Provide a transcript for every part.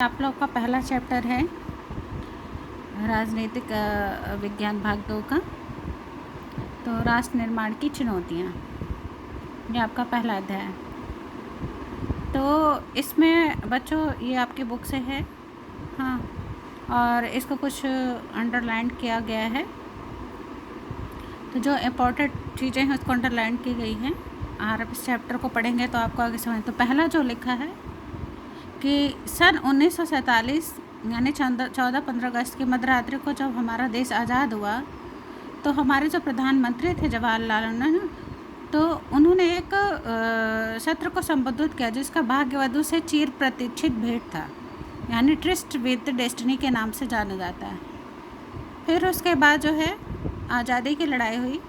आप लोग का पहला चैप्टर है राजनीतिक विज्ञान भाग 2 का। तो राष्ट्र निर्माण की चुनौतियाँ, ये आपका पहला अध्याय है। तो इसमें बच्चों ये आपकी बुक से है, हाँ, और इसको कुछ अंडरलाइन किया गया है। तो जो इम्पोर्टेंट चीज़ें हैं उसको अंडरलाइन की गई हैं और अब इस चैप्टर को पढ़ेंगे तो आपको आगे समझ। तो पहला जो लिखा है कि सन 1947 यानी 14-15 अगस्त की मध्यरात्रि को जब हमारा देश आज़ाद हुआ तो हमारे जो प्रधानमंत्री थे जवाहरलाल नेहरू, तो उन्होंने एक सत्र को संबोधित किया जिसका भाग्यवधु से चिर प्रतीक्षित भेंट था, यानी ट्रिस्ट विद डेस्टिनी के नाम से जाना जाता है। फिर उसके बाद जो है आज़ादी की लड़ाई हुई।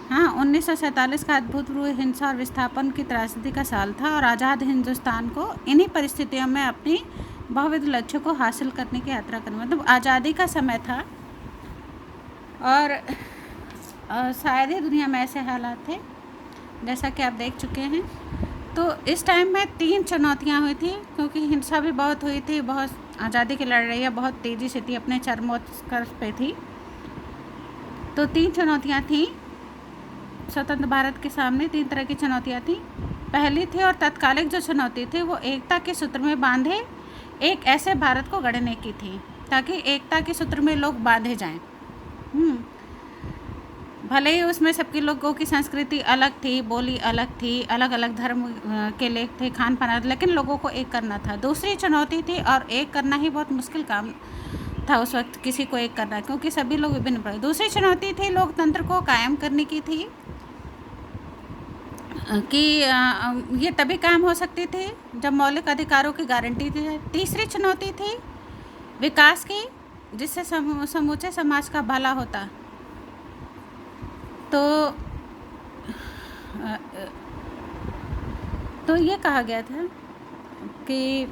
हाँ, 1947 का अभूतपूर्व हिंसा और विस्थापन की त्रासदी का साल था और आज़ाद हिंदुस्तान को इन्हीं परिस्थितियों में अपनी बहुविध लक्ष्यों को हासिल करने की यात्रा करनी, मतलब आज़ादी का समय था। और शायद ही दुनिया में ऐसे हालात थे जैसा कि आप देख चुके हैं। तो इस टाइम में 3 चुनौतियाँ हुई थी, क्योंकि हिंसा भी बहुत हुई थी, बहुत आज़ादी की लड़ाइयाँ बहुत तेज़ी से थी, अपने चरमोत्कर्ष पे थी। तो 3 चुनौतियाँ थीं स्वतंत्र भारत के सामने। 3 तरह की चुनौतियाँ थीं। पहली थी और तत्कालिक जो चुनौती थी वो एकता के सूत्र में बांधे एक ऐसे भारत को गढ़ने की थी ताकि एकता के सूत्र में लोग बांधे जाएं। भले ही उसमें सबके लोगों की संस्कृति अलग थी, बोली अलग थी, अलग अलग धर्म के लोग थे, खान पान अलग, लेकिन लोगों को एक करना था। दूसरी चुनौती थी, और एक करना ही बहुत मुश्किल काम था उस वक्त किसी को एक करना, क्योंकि सभी लोग विभिन्न प्रकार। दूसरी चुनौती थी लोकतंत्र को कायम करने की थी कि ये तभी कायम हो सकती थी जब मौलिक अधिकारों की गारंटी थी। तीसरी चुनौती थी विकास की, जिससे समूचे समाज का भला होता। तो ये कहा गया था कि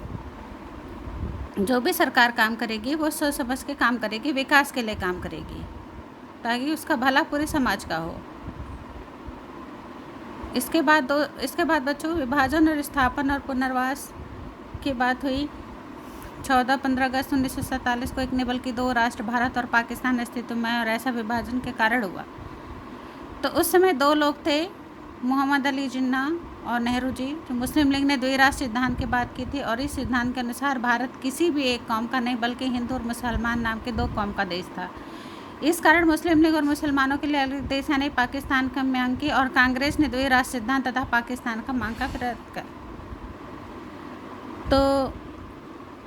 जो भी सरकार काम करेगी वो सोच समझ के काम करेगी, विकास के लिए काम करेगी ताकि उसका भला पूरे समाज का हो। इसके बाद बच्चों विभाजन और स्थापन और पुनर्वास की बात हुई। 14-15 अगस्त 1947 को एक नहीं बल्कि 2 राष्ट्र भारत और पाकिस्तान अस्तित्व में, और ऐसा विभाजन के कारण हुआ। तो उस समय 2 लोग थे, मोहम्मद अली जिन्ना और नेहरू जी, जो मुस्लिम लीग ने द्विराष्ट्र सिद्धांत की बात की थी, और इस सिद्धांत के अनुसार भारत किसी भी एक कौम का नहीं बल्कि हिंदू और मुसलमान नाम के 2 कौम का देश था। इस कारण मुस्लिम लीग और मुसलमानों के लिए अलग देश यानी पाकिस्तान की मांग की, और कांग्रेस ने द्विराष्ट्र सिद्धांत तथा पाकिस्तान का मांग का विरोध कर।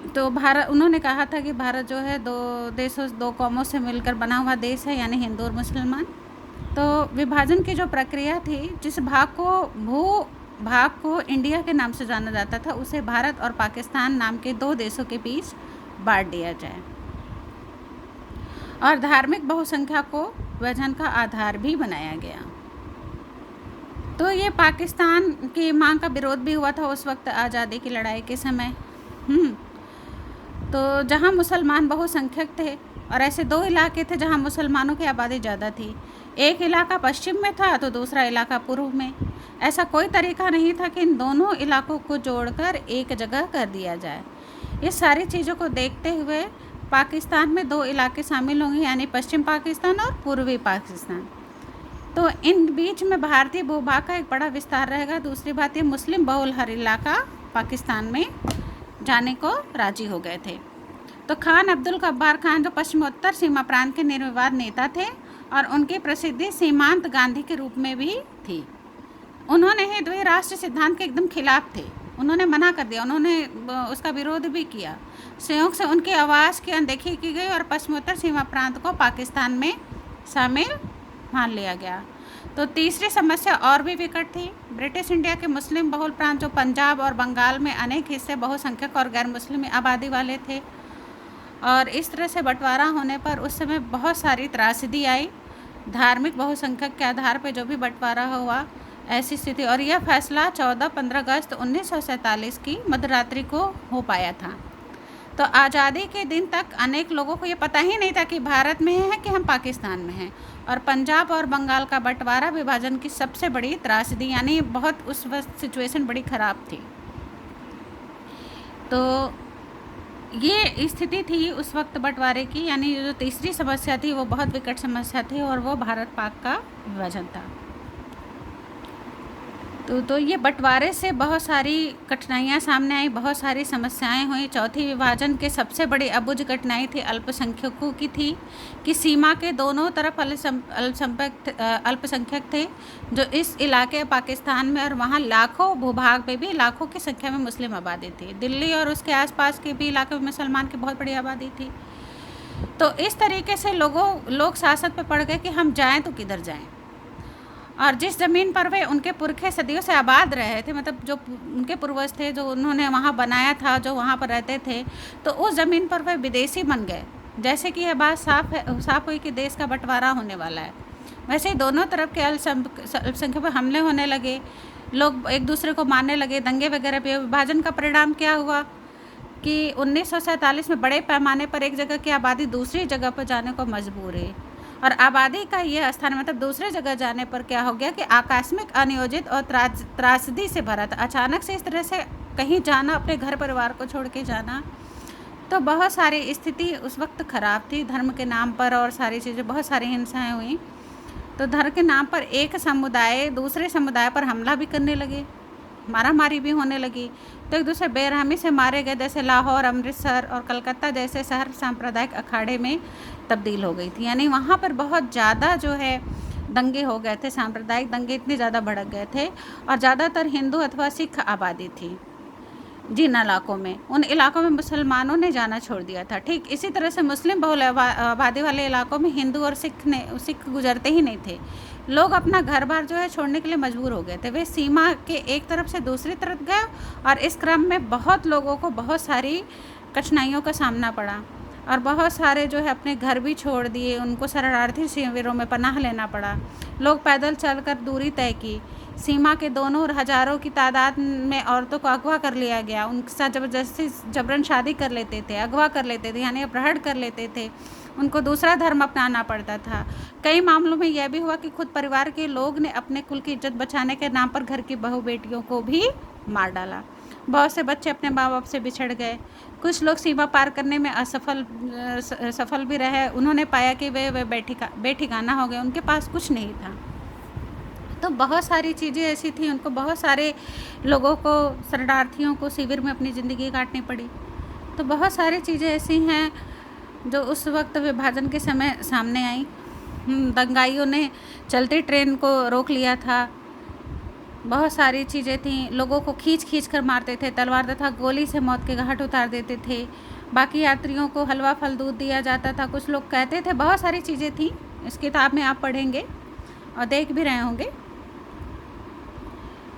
तो भारत, उन्होंने कहा था कि भारत जो है 2 देशों 2 कौमों से मिलकर बना हुआ देश है, यानी हिंदू और मुसलमान। तो विभाजन की जो प्रक्रिया थी, जिस भाग को इंडिया के नाम से जाना जाता था, उसे भारत और पाकिस्तान नाम के 2 देशों के बीच बांट दिया जाए, और धार्मिक बहुसंख्या को विभाजन का आधार भी बनाया गया। तो ये पाकिस्तान की मांग का विरोध भी हुआ था उस वक्त आज़ादी की लड़ाई के समय। तो जहाँ मुसलमान बहुसंख्यक थे, और ऐसे 2 इलाके थे जहाँ मुसलमानों की आबादी ज़्यादा थी। एक इलाका पश्चिम में था तो दूसरा इलाका पूर्व में। ऐसा कोई तरीका नहीं था कि इन दोनों इलाकों को जोड़कर एक जगह कर दिया जाए। ये सारी चीज़ों को देखते हुए पाकिस्तान में 2 इलाके शामिल होंगे, यानी पश्चिम पाकिस्तान और पूर्वी पाकिस्तान। तो इन बीच में भारतीय भूभाग का एक बड़ा विस्तार रहेगा। दूसरी बात, ये मुस्लिम बहुल हर इलाका पाकिस्तान में जाने को राजी हो गए थे। तो खान अब्दुल गफ्फार खान जो पश्चिमोत्तर सीमा प्रांत के निर्विवाद नेता थे, और उनकी प्रसिद्धि सीमांत गांधी के रूप में भी थी। उन्होंने ही द्विराष्ट्र सिद्धांत के एकदम खिलाफ थे, उन्होंने मना कर दिया, उन्होंने उसका विरोध भी किया। संयोग से उनकी आवाज़ की अनदेखी की गई और पश्चिमोत्तर सीमा प्रांत को पाकिस्तान में शामिल मान लिया गया। तो तीसरी समस्या और भी विकट थी। ब्रिटिश इंडिया के मुस्लिम बहुल प्रांत जो पंजाब और बंगाल में अनेक हिस्से बहुसंख्यक और गैर मुस्लिम आबादी वाले थे, और इस तरह से बंटवारा होने पर उस समय बहुत सारी त्रासदी आई। धार्मिक बहुसंख्यक के आधार पर जो भी बंटवारा हुआ, ऐसी स्थिति, और यह फैसला 14-15 अगस्त 1947 की मध्यरात्रि को हो पाया था। तो आज़ादी के दिन तक अनेक लोगों को ये पता ही नहीं था कि भारत में है कि हम पाकिस्तान में हैं, और पंजाब और बंगाल का बंटवारा विभाजन की सबसे बड़ी त्रासदी, यानी बहुत उस वक्त सिचुएशन बड़ी ख़राब थी। तो ये स्थिति थी उस वक्त बंटवारे की, यानी जो तीसरी समस्या थी वो बहुत विकट समस्या थी, और वो भारत पाक का विभाजन था। तो ये बंटवारे से बहुत सारी कठिनाइयाँ सामने आई, बहुत सारी समस्याएं हुई। चौथी विभाजन के सबसे बड़ी अबुझ कठिनाई थी अल्पसंख्यकों की थी कि सीमा के दोनों तरफ अल्पसंख्यक थे जो इस इलाके पाकिस्तान में, और वहाँ लाखों भूभाग में भी लाखों की संख्या में मुस्लिम आबादी थी। दिल्ली और उसके आसपास के भी इलाके में मुसलमान की बहुत बड़ी आबादी थी। तो इस तरीके से लोग सासत पे पड़ गए कि हम जाएँ तो किधर जाएँ, और जिस ज़मीन पर वे उनके पुरखे सदियों से आबाद रहे थे, मतलब जो उनके पूर्वज थे, जो उन्होंने वहाँ बनाया था, जो वहाँ पर रहते थे, तो उस ज़मीन पर वे विदेशी बन गए। जैसे कि यह बात साफ हुई कि देश का बंटवारा होने वाला है, वैसे ही दोनों तरफ के अल्पसंख्यक पर हमले होने लगे, लोग एक दूसरे को मारने लगे, दंगे वगैरह पे। विभाजन का परिणाम क्या हुआ कि 1947 में बड़े पैमाने पर एक जगह की आबादी दूसरी जगह पर जाने को मजबूर है, और आबादी का यह स्थान मतलब दूसरे जगह जाने पर क्या हो गया कि आकस्मिक, अनियोजित और त्रासदी से भरा था। अचानक से इस तरह से कहीं जाना, अपने घर परिवार को छोड़ के जाना, तो बहुत सारी स्थिति उस वक्त ख़राब थी। धर्म के नाम पर और सारी चीज़ें, बहुत सारी हिंसाएं हुई। तो धर्म के नाम पर एक समुदाय दूसरे समुदाय पर हमला भी करने लगे, मारामारी भी होने लगी, तो एक दूसरे बेरहमी से मारे गए। जैसे लाहौर, अमृतसर और कलकत्ता जैसे शहर सांप्रदायिक अखाड़े में तब्दील हो गई थी, यानी वहाँ पर बहुत ज़्यादा जो है दंगे हो गए थे, सांप्रदायिक दंगे इतने ज़्यादा भड़क गए थे, और ज़्यादातर हिंदू अथवा सिख आबादी थी जिन इलाकों में। उन इलाकों में मुसलमानों ने जाना छोड़ दिया था। ठीक इसी तरह से मुस्लिम बहुल आबादी वाले इलाकों में हिंदू और सिख गुजरते ही नहीं थे। लोग अपना घर बार जो है छोड़ने के लिए मजबूर हो गए थे। वे सीमा के एक तरफ से दूसरी तरफ गए, और इस क्रम में बहुत लोगों को बहुत सारी कठिनाइयों का सामना पड़ा, और बहुत सारे जो है अपने घर भी छोड़ दिए, उनको शरणार्थी शिविरों में पनाह लेना पड़ा। लोग पैदल चलकर दूरी तय की। सीमा के दोनों और हज़ारों की तादाद में औरतों को अगवा कर लिया गया, उनके साथ ज़बरदस्ती जबरन शादी कर लेते थे, अगवा कर लेते थे, यानी अपहरण कर लेते थे, उनको दूसरा धर्म अपनाना पड़ता था। कई मामलों में यह भी हुआ कि खुद परिवार के लोग ने अपने कुल की इज्जत बचाने के नाम पर घर की बहू बेटियों को भी मार डाला। बहुत से बच्चे अपने माँ बाप से बिछड़ गए। कुछ लोग सीमा पार करने में सफल भी रहे। उन्होंने पाया कि वे बेठिकाना हो गए, उनके पास कुछ नहीं था। तो बहुत सारी चीज़ें ऐसी थी, उनको बहुत सारे लोगों को, शरणार्थियों को शिविर में अपनी ज़िंदगी काटनी पड़ी। तो बहुत सारी चीज़ें ऐसी हैं जो उस वक्त विभाजन के समय सामने आई। दंगाइयों ने चलती ट्रेन को रोक लिया था। बहुत सारी चीज़ें थीं। लोगों को खींच कर मारते थे, तलवार तथा गोली से मौत के घाट उतार देते थे। बाकी यात्रियों को हलवा फल दूध दिया जाता था, कुछ लोग कहते थे। बहुत सारी चीज़ें थीं, इस किताब में आप पढ़ेंगे और देख भी रहे होंगे।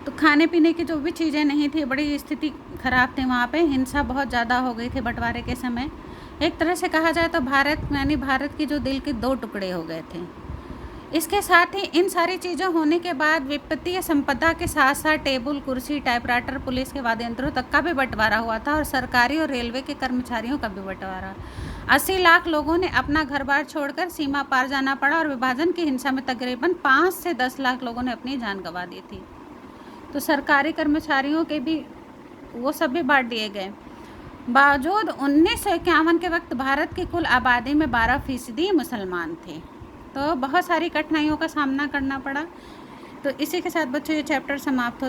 तो खाने पीने की जो भी चीज़ें नहीं थी, बड़ी स्थिति ख़राब थी वहाँ पे। हिंसा बहुत ज़्यादा हो गई थी बंटवारे के समय। एक तरह से कहा जाए तो भारत की जो दिल के दो टुकड़े हो गए थे। इसके साथ ही इन सारी चीज़ें होने के बाद वित्तीय संपदा के साथ साथ टेबल, कुर्सी, टाइपराइटर, पुलिस के वाद्य यंत्रों तक का भी बंटवारा हुआ था, और सरकारी और रेलवे के कर्मचारियों का भी बंटवारा। 80 लाख लोगों ने अपना घर बार छोड़कर सीमा पार जाना पड़ा, और विभाजन की हिंसा में तकरीबन 5 से 10 लाख लोगों ने अपनी जान गंवा दी थी। तो सरकारी कर्मचारियों के भी वो सब भी बांट दिए गए। बावजूद 1951 के वक्त भारत की कुल आबादी में 12% मुसलमान थे। तो बहुत सारी कठिनाइयों का सामना करना पड़ा। तो इसी के साथ बच्चों ये चैप्टर समाप्त होता है।